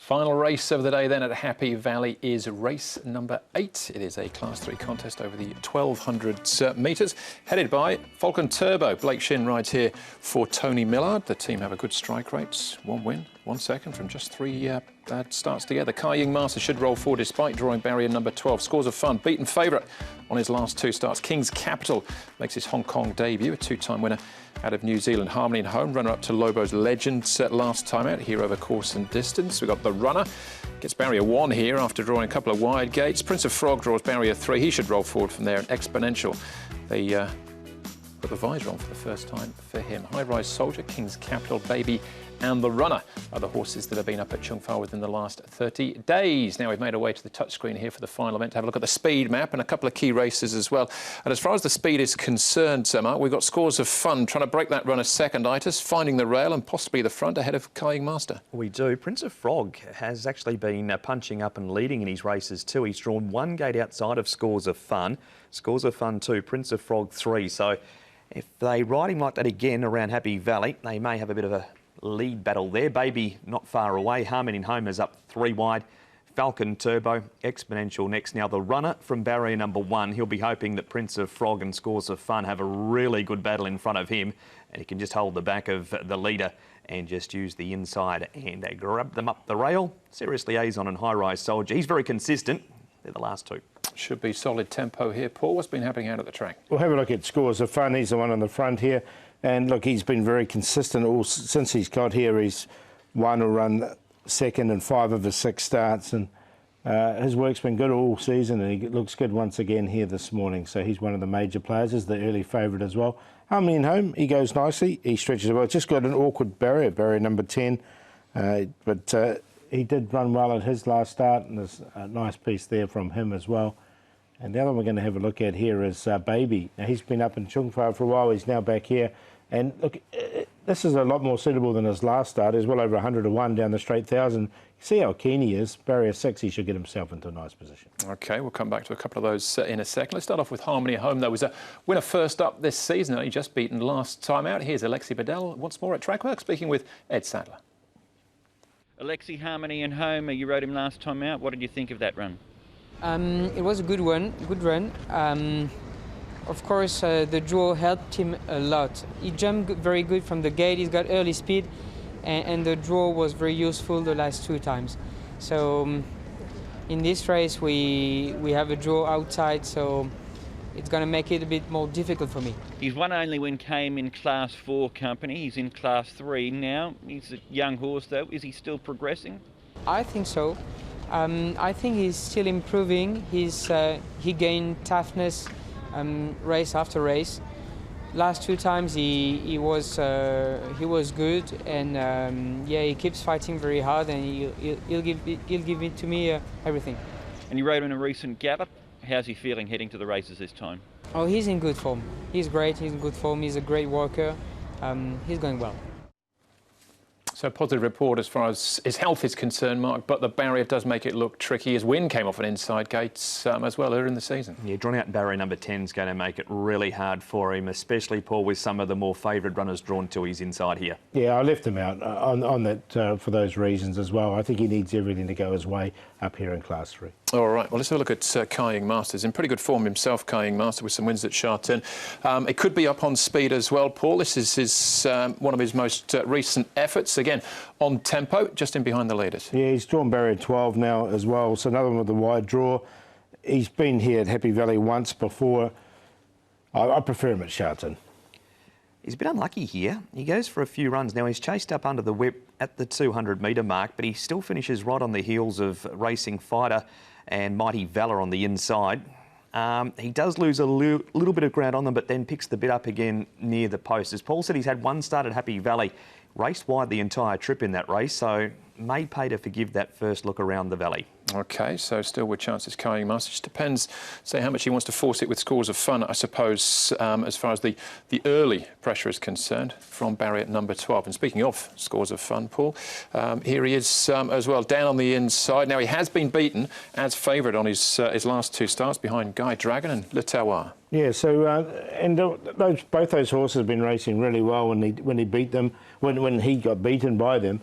Final race of the day then at Happy Valley is race number 8. It is a Class 3 contest over the 1,200 metres, headed by Falcon Turbo. Blake Shin rides here for Tony Millard. The team have a good strike rate, 1 win, 1 second from just 3 starts together. Kaying Master should roll forward despite drawing barrier number 12. Scores of Fun, beaten favourite on his last 2 starts. King's Capital makes his Hong Kong debut, a 2-time winner out of New Zealand. Harmony and Home, runner-up to Lobo's Legend last time out, here over course and distance. We've got the runner, gets barrier 1 here after drawing a couple of wide gates. Prince of Frog draws barrier 3. He should roll forward from there. An Exponential. They put the visor on for the first time for him. High Rise Soldier, King's Capital, Baby, and the runner are the horses that have been up at Chung Fa within the last 30 days. Now we've made our way to the touchscreen here for the final event to have a look at the speed map and a couple of key races as well. And as far as the speed is concerned, Mark, we've got Scores of Fun trying to break that runner seconditis, finding the rail and possibly the front ahead of Kaying Master. We do. Prince of Frog has actually been punching up and leading in his races too. He's drawn 1 gate outside of Scores of Fun. Scores of Fun 2, Prince of Frog 3. So if they ride him like that again around Happy Valley, they may have a bit of a lead battle there. Baby not far away. Harmony and Home is up 3 wide. Falcon Turbo, Exponential next. Now the runner from barrier number 1, he'll be hoping that Prince of Frog and Scores of Fun have a really good battle in front of him, and he can just hold the back of the leader and just use the inside and grab them up the rail. Serious Liaison and High Rise Soldier. He's very consistent. They're the last 2. Should be solid tempo here. Paul, what's been happening out at the track? We'll have a look at Scores of Fun. He's the one on the front here. And look, he's been very consistent since he's got here. He's won or run second in 5 of his 6 starts, and his work's been good all season, and he looks good once again here this morning. So he's one of the major players. He's the early favourite as well. Harmony and Home, he goes nicely. He stretches well. Just got an awkward barrier number 10, but he did run well at his last start, and there's a nice piece there from him as well. And the other one we're going to have a look at here is Baby. Now, he's been up in Chung Fa for a while. He's now back here. And look, this is a lot more suitable than his last start. He's well over 100 to 1 down the straight 1,000. You see how keen he is. Barrier 6, he should get himself into a nice position. OK, we'll come back to a couple of those in a second. Let's start off with Harmony Home. There was a winner first up this season, only just beaten last time out. Here's Alexi Bedell once more at Trackwork, speaking with Ed Sadler. Alexi, Harmony and Home, you rode him last time out. What did you think of that run? It was a good run. Of course, the draw helped him a lot. He jumped very good from the gate. He's got early speed, and the draw was very useful the last 2 times. So in this race, we have a draw outside, so it's going to make it a bit more difficult for me. His one only win came in Class 4 company. He's in Class 3 now. He's a young horse, though. Is he still progressing? I think so. I think he's still improving. He gained toughness race after race. Last 2 times he was good, and yeah, he keeps fighting very hard, and he'll give it to me everything. And you rode in a recent gallop. How's he feeling heading to the races this time? Oh, he's in good form. He's great. He's in good form. He's a great worker. He's going well. So positive report as far as his health is concerned, Mark, but the barrier does make it look tricky. His win came off an inside gate as well earlier in the season. Yeah, drawn out barrier number 10 is going to make it really hard for him, especially, Paul, with some of the more favoured runners drawn to his inside here. Yeah, I left him out on that for those reasons as well. I think he needs everything to go his way up here in Class 3. All right, well, let's have a look at Kaying Masters. In pretty good form himself, Kaying Master, with some wins at Sharton. It could be up on speed as well, Paul. This is one of his most recent efforts. Again, on tempo, just in behind the leaders. Yeah, he's drawn barrier 12 now as well, so another one with the wide draw. He's been here at Happy Valley once before. I prefer him at Sharton. He's a bit unlucky here. He goes for a few runs. Now, he's chased up under the whip at the 200-metre mark, but he still finishes right on the heels of Racing Fighter and Mighty Valor on the inside. He does lose a little bit of ground on them, but then picks the bit up again near the post. As Paul said, he's had 1 start at Happy Valley, raced wide the entire trip in that race, so may pay to forgive that first look around the valley. OK, so still with chances Kaying Master. Just depends, say, how much he wants to force it with Scores of Fun, I suppose, as far as the early pressure is concerned from barrier number 12. And speaking of Scores of Fun, Paul, here he is as well, down on the inside. Now, he has been beaten as favourite on his last 2 starts behind Guy Dragon and Le Terroir. Yeah, so and both those horses have been racing really well when he beat them, when he got beaten by them.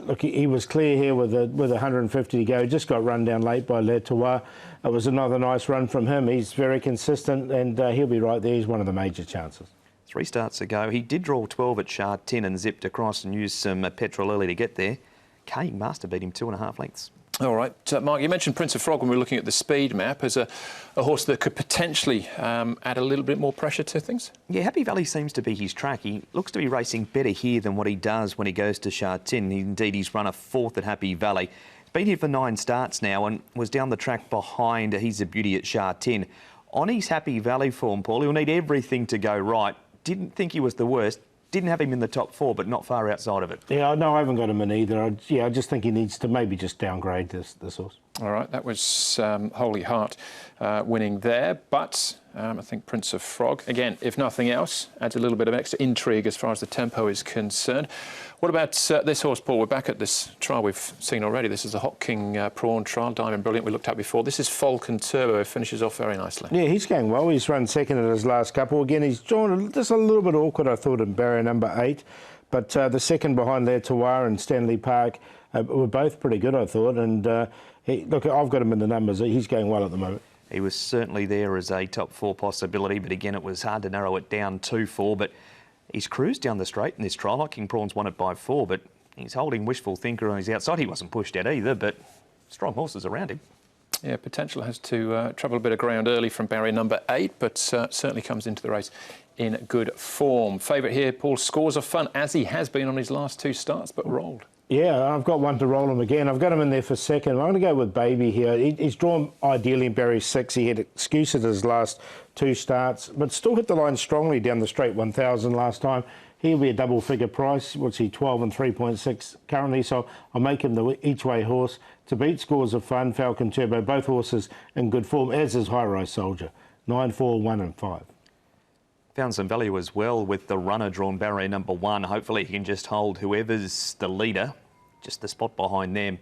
Look, he was clear here with 150 to go. Just got run down late by Le Tour. It was another nice run from him. He's very consistent, and he'll be right there. He's one of the major chances. 3 starts ago, he did draw 12 at Shard 10 and zipped across and used some petrol early to get there. Kaying Master beat him 2.5 lengths. All right, Mark, you mentioned Prince of Frog when we were looking at the speed map as a horse that could potentially add a little bit more pressure to things. Yeah, Happy Valley seems to be his track. He looks to be racing better here than what he does when he goes to Shard 10. Indeed, he's run a 4th at Happy Valley. He's been here for 9 starts now and was down the track behind He's a Beauty at Shard 10. On his Happy Valley form, Paul, he'll need everything to go right. Didn't think he was the worst. Didn't have him in the top 4, but not far outside of it. Yeah, no, I haven't got him in either. I just think he needs to maybe just downgrade this horse. All right, that was Holy Heart winning there, but I think Prince of Frog, again, if nothing else, adds a little bit of extra intrigue as far as the tempo is concerned. What about this horse, Paul? We're back at this trial we've seen already. This is the Hot King Prawn trial, Diamond Brilliant we looked at before. This is Falcon Turbo, finishes off very nicely. Yeah, he's going well. He's run second in his last couple. Again, he's drawn just a little bit awkward, I thought, in barrier number 8. But the second behind there, Tawara and Stanley Park, were both pretty good, I thought. And look, I've got him in the numbers. He's going well at the moment. He was certainly there as a top 4 possibility, but again, it was hard to narrow it down to 4. But he's cruised down the straight in this trial. Hot King Prawn's won it by 4, but he's holding Wishful Thinker on his outside. He wasn't pushed out either, but strong horses around him. Yeah, potential has to travel a bit of ground early from barrier number 8, but certainly comes into the race in good form. Favourite here, Paul, Scores of Fun, as he has been on his last 2 starts, but rolled. Yeah, I've got one to roll him again. I've got him in there for second. I'm going to go with Baby here. He's drawn ideally in barrier 6. He had excuses his last 2 starts, but still hit the line strongly down the straight 1,000 last time. He'll be a double-figure price. What's he, 12 and 3.6 currently? So I'll make him the each-way horse to beat Scores of Fun, Falcon Turbo. Both horses in good form, as is High Rise Soldier. 9, 4, 1 and 5. Found some value as well with the runner drawn barrier number 1. Hopefully he can just hold whoever's the leader, just the spot behind them.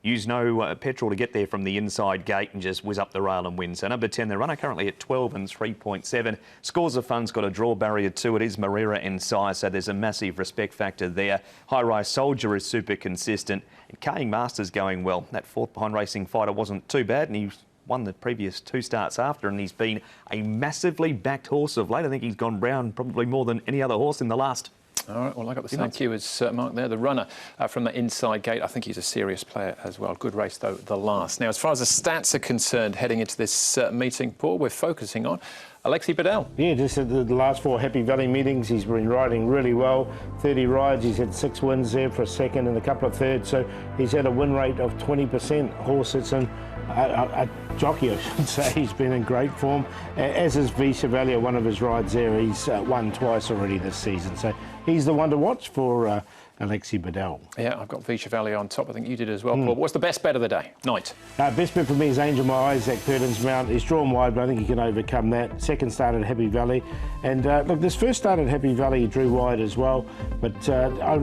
Use no petrol to get there from the inside gate and just whiz up the rail and win. So number 10, the runner currently at 12 and 3.7. Scores of Fun's got a draw barrier 2. It is Marira and Size, so there's a massive respect factor there. High Rise Soldier is super consistent. And Kaying Master's going well. That 4th behind Racing Fighter wasn't too bad, and he won the previous 2 starts after, and he's been a massively backed horse of late. I think he's gone brown probably more than any other horse in the last. All right, well, I got the same cue as Mark there. The runner from the inside gate, I think he's a serious player as well. Good race, though, the last. Now, as far as the stats are concerned, heading into this meeting, Paul, we're focusing on Alexi Bedell. Yeah, just at the last 4 Happy Valley meetings, he's been riding really well. 30 rides, he's had 6 wins there for a second and a couple of thirds, so he's had a win rate of 20%. Horse it's in a jockey, I should say. He's been in great form, as is V Chevalier, one of his rides there. He's won twice already this season, so he's the one to watch for Alexi Bedell. Yeah, I've got V Chevalier on top. I think you did as well, Paul. What's the best bet of the day? Night. Best bet for me is Angel My Eyes, Zach Purden's mount. He's drawn wide, but I think he can overcome that. Second start at Happy Valley. And look, this first start at Happy Valley, he drew wide as well. But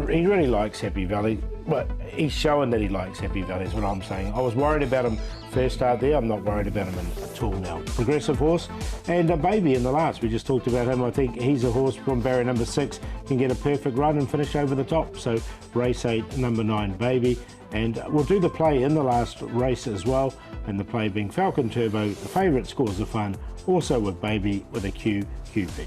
he really likes Happy Valley. Well, he's showing that he likes Happy Valley, is what I'm saying. I was worried about him first start there. I'm not worried about him at all now. Progressive horse. And Baby in the last. We just talked about him. I think he's a horse from barrier number 6. Can get a perfect run and finish over the top. So race 8, number 9, Baby. And we'll do the play in the last race as well. And the play being Falcon Turbo, the favourite Scores of Fun. Also with Baby with a QQP.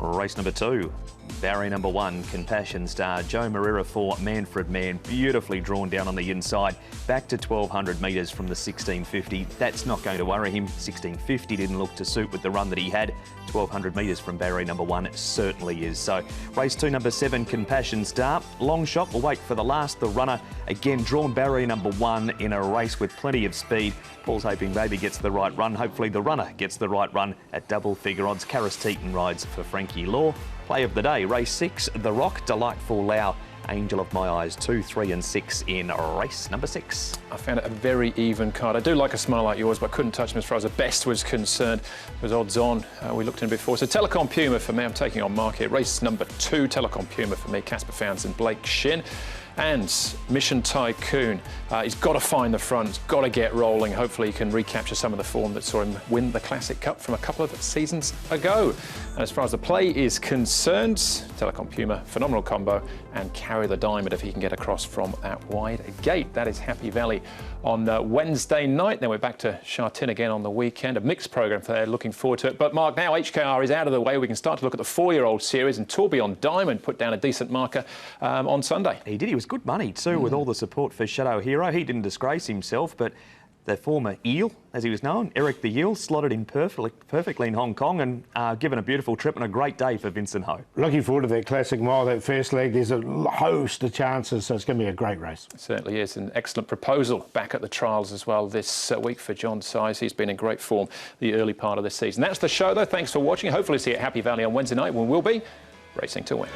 Race number 2. Barrier number 1, Compassion Star. Joe Marira for Manfred Man. Beautifully drawn down on the inside. Back to 1,200 metres from the 1650. That's not going to worry him. 1650 didn't look to suit with the run that he had. 1,200 metres from barrier number 1 certainly is. So race 2, number 7, Compassion Star. Long shot. We'll wait for the last. The runner, again, drawn barrier number 1 in a race with plenty of speed. Paul's hoping Baby gets the right run. Hopefully the runner gets the right run at double figure odds. Karis Teaton rides for Frankie Law. Play of the day, race 6, The Rock, Delightful Lau, Angel of My Eyes, 2, 3 and 6 in race number 6. I found it a very even card. I do like a smile like yours, but couldn't touch him as far as the best was concerned. It was odds on. We looked in before. So Telecom Puma for me. I'm taking on Mark here. Race number 2, Telecom Puma for me. Casper Fownes and Blake Shin. And Mission Tycoon, he's got to find the front, he's got to get rolling. Hopefully he can recapture some of the form that saw him win the Classic Cup from a couple of seasons ago. And as far as the play is concerned, Telecom Puma, phenomenal combo, and carry the diamond if he can get across from that wide gate. That is Happy Valley on Wednesday night. Then we're back to Sha Tin again on the weekend. A mixed programme for there, looking forward to it. But Mark, now HKR is out of the way. We can start to look at the 4-year-old series, and Tourbillon Diamond put down a decent marker on Sunday. He did. He was good money too, with all the support for Shadow Hero. He didn't disgrace himself, but the former Eel, as he was known, Eric the Eel, slotted in perfectly in Hong Kong and given a beautiful trip and a great day for Vincent Ho. Looking forward to that Classic Mile, that first leg. There's a host of chances, so it's going to be a great race. It certainly is. An excellent proposal back at the trials as well this week for John Size. He's been in great form the early part of the season. That's the show, though. Thanks for watching. Hopefully see you at Happy Valley on Wednesday night when we'll be racing to win.